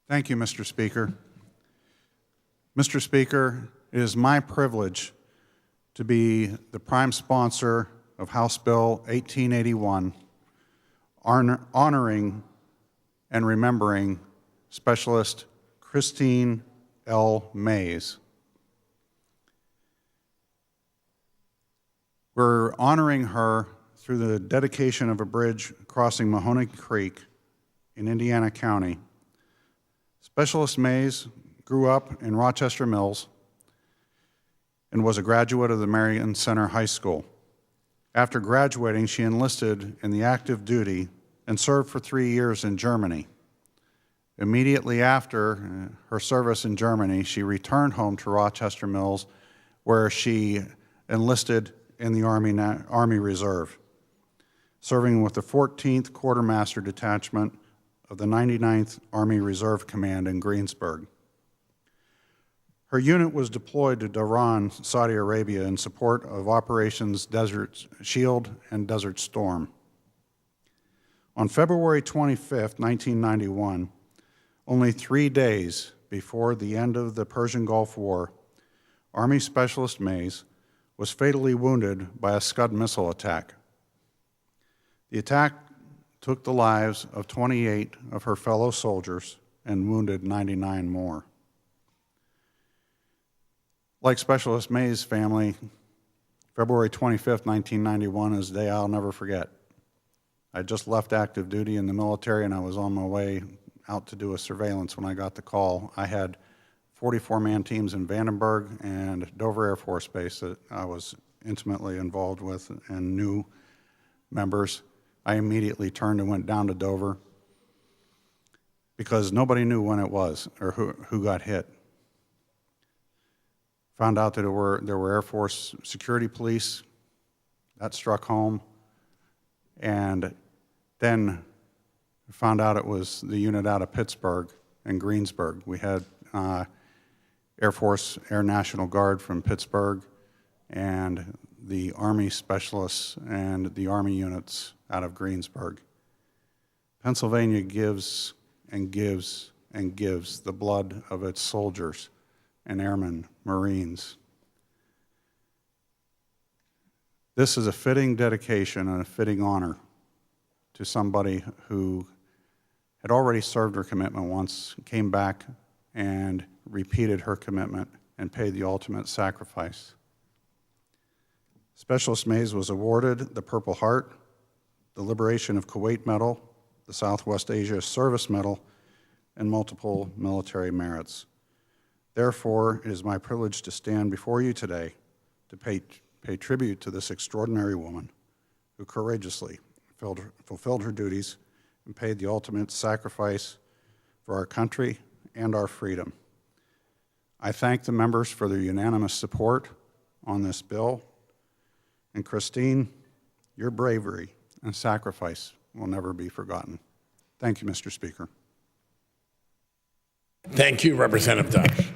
Thank you, Mr. Speaker. Mr. Speaker, it is my privilege to be the prime sponsor of House Bill 1881, honoring and remembering Specialist Christine L. Mays. We're honoring her through the dedication of a bridge crossing Mahoney Creek in Indiana County. Specialist Mays grew up in Rochester Mills and was a graduate of the Marion Center High School. After graduating, she enlisted in the active duty and served for 3 years in Germany. Immediately after her service in Germany, she returned home to Rochester Mills, where she enlisted in the Army Reserve, serving with the 14th Quartermaster Detachment of the 99th Army Reserve Command in Greensburg. Her unit was deployed to Dhahran, Saudi Arabia, in support of Operations Desert Shield and Desert Storm. On February 25, 1991, only 3 days before the end of the Persian Gulf War, Army Specialist Mays was fatally wounded by a SCUD missile attack. The attack took the lives of 28 of her fellow soldiers and wounded 99 more. Like Specialist Mays' family, February 25, 1991 is a day I'll never forget. I just left active duty in the military and I was on my way out to do a surveillance when I got the call. I had 44-man teams in Vandenberg and Dover Air Force Base that I was intimately involved with and knew members. I immediately turned and went down to Dover because nobody knew when it was or who got hit. Found out that there were Air Force security police. That struck home. And then found out it was the unit out of Pittsburgh and Greensburg. We had Air Force Air National Guard from Pittsburgh and the Army specialists and the Army units out of Greensburg. Pennsylvania gives and gives and gives the blood of its soldiers and airmen, Marines. This is a fitting dedication and a fitting honor to somebody who had already served her commitment once, came back and repeated her commitment and paid the ultimate sacrifice. Specialist Mays was awarded the Purple Heart, the Liberation of Kuwait Medal, the Southwest Asia Service Medal, and multiple military merits. Therefore, it is my privilege to stand before you today to pay tribute to this extraordinary woman who courageously fulfilled her duties and paid the ultimate sacrifice for our country and our freedom. I thank the members for their unanimous support on this bill. And Christine, your bravery and sacrifice will never be forgotten. Thank you, Mr. Speaker. Thank you, Representative Dush.